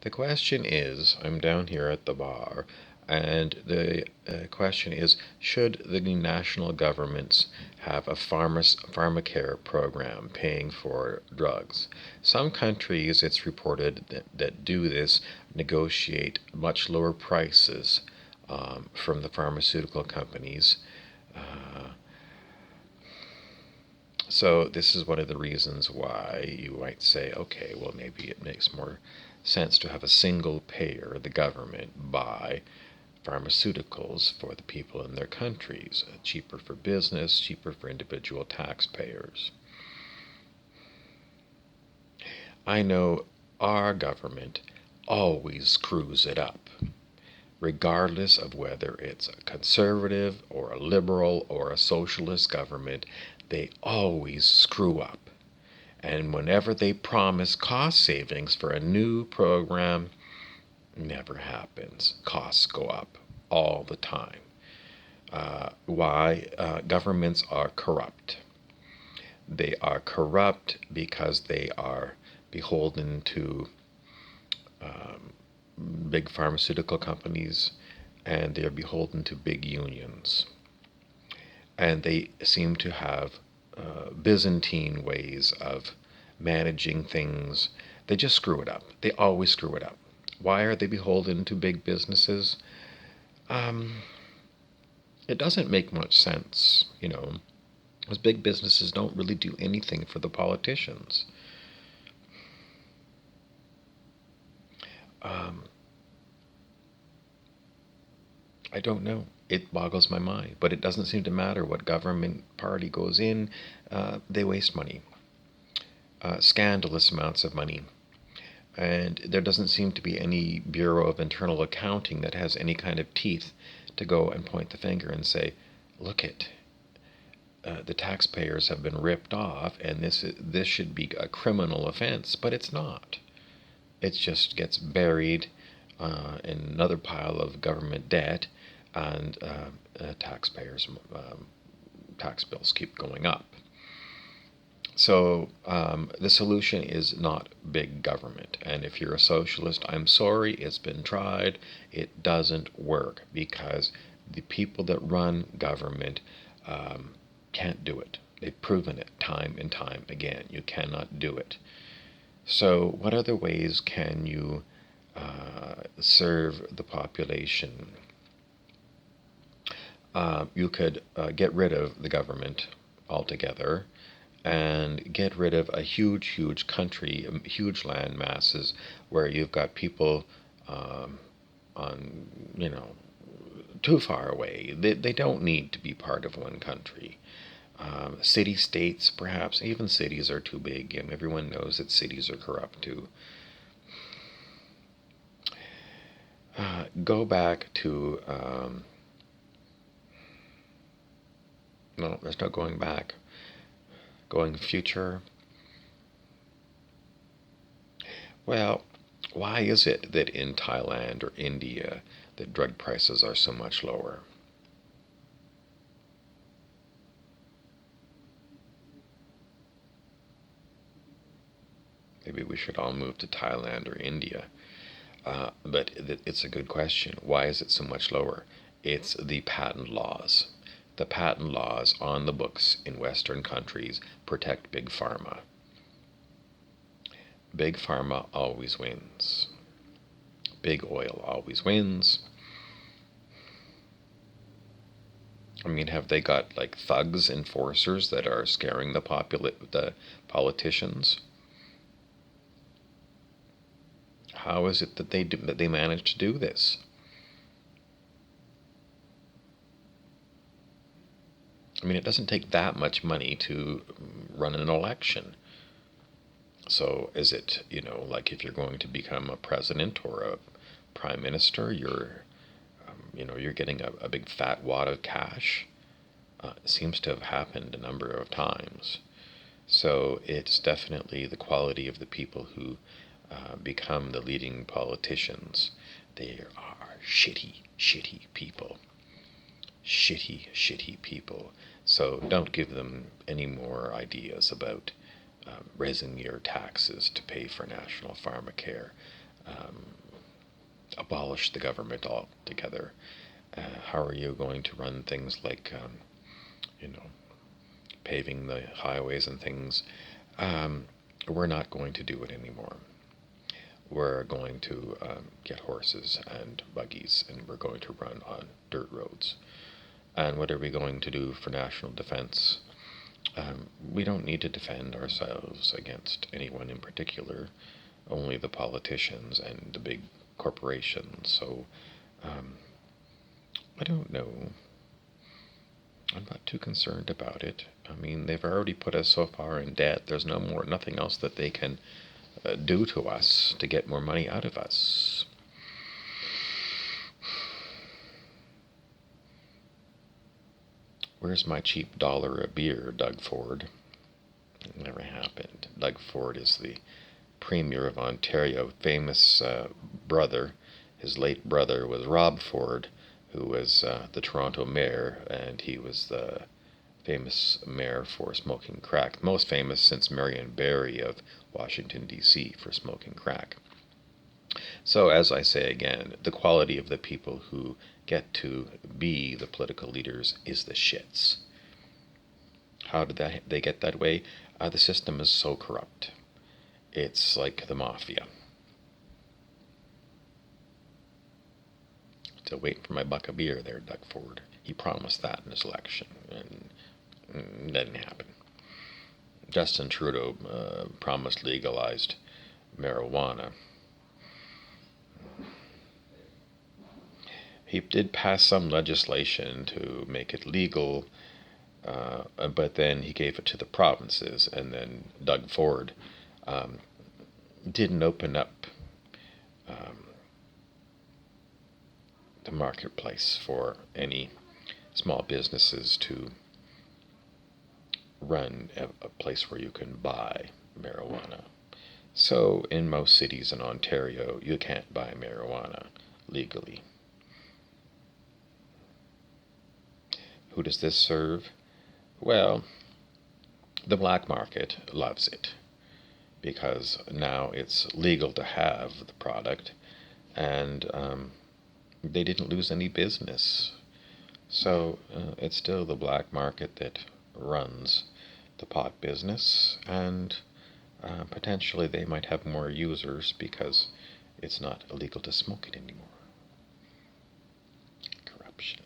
The question is, I'm down here at the bar, and the question is, should the national governments have a Pharmacare program paying for drugs? Some countries, it's reported, that do this negotiate much lower prices from the pharmaceutical companies. Uh, so this is one of the reasons why you might say, okay, well, maybe it makes more sense to have a single payer, the government, buy pharmaceuticals for the people in their countries. Cheaper for business, cheaper for individual taxpayers. I know our government always screws it up, regardless of whether it's a conservative or a liberal or a socialist government. They always screw up. And whenever they promise cost savings for a new program, never happens. Costs go up all the time. Why? Governments are corrupt. They are corrupt because they are beholden to big pharmaceutical companies, and they are beholden to big unions. And they seem to have Byzantine ways of managing things. They just screw it up. They always screw it up. Why are they beholden to big businesses? It doesn't make much sense, because big businesses don't really do anything for the politicians. I don't know. It boggles my mind, but it doesn't seem to matter what government party goes in. They waste money, scandalous amounts of money. And there doesn't seem to be any Bureau of Internal Accounting that has any kind of teeth to go and point the finger and say, look it, the taxpayers have been ripped off, and this should be a criminal offense, but it's not. It just gets buried in another pile of government debt, and taxpayers' tax bills keep going up. So the solution is not big government. And if you're a socialist, I'm sorry, it's been tried. It doesn't work because the people that run government can't do it. They've proven it time and time again. You cannot do it. So what other ways can you serve the population? You could get rid of the government altogether and get rid of a huge country, huge land masses where you've got people on, too far away. They don't need to be part of one country. City-states, perhaps. Even cities are too big, and everyone knows that cities are corrupt too. Go back to... no, there's no going back. Going future. Well, why is it that in Thailand or India that drug prices are so much lower? Maybe we should all move to Thailand or India. But it's a good question. Why is it so much lower? It's the patent laws. The patent laws on the books in Western countries protect Big Pharma. Big Pharma always wins. Big Oil always wins. I mean, have they got like thugs, enforcers that are scaring the politicians? How is it that they manage to do this? I mean, it doesn't take that much money to run an election. So is it, like if you're going to become a president or a prime minister, you're getting a big fat wad of cash? It seems to have happened a number of times. So it's definitely the quality of the people who become the leading politicians. They are shitty people. Shitty people. So don't give them any more ideas about raising your taxes to pay for national pharmacare. abolish the government altogether? How are you going to run things like, you know, paving the highways and things? We're not going to do it anymore. We're going to get horses and buggies, and we're going to run on dirt roads. And what are we going to do for national defense? We don't need to defend ourselves against anyone in particular, only the politicians and the big corporations. So I don't know. I'm not too concerned about it. I mean, they've already put us so far in debt. There's nothing else that they can do to us to get more money out of us. Where's my cheap dollar a beer, Doug Ford? It never happened. Doug Ford is the Premier of Ontario, famous brother. His late brother was Rob Ford, who was the Toronto mayor, and he was the famous mayor for smoking crack. Most famous since Marion Barry of Washington, D.C. for smoking crack. So, as I say again, the quality of the people who get to be the political leaders is the shits. How did they get that way? The system is so corrupt. It's like the mafia. Still waiting for my buck of beer there, Doug Ford. He promised that in his election, and it didn't happen. Justin Trudeau promised legalized marijuana. He did pass some legislation to make it legal, but then he gave it to the provinces, and then Doug Ford didn't open up the marketplace for any small businesses to run a place where you can buy marijuana. So in most cities in Ontario, you can't buy marijuana legally. Who does this serve? Well, the black market loves it because now it's legal to have the product, and they didn't lose any business. So it's still the black market that runs the pot business, and potentially they might have more users because it's not illegal to smoke it anymore. Corruption.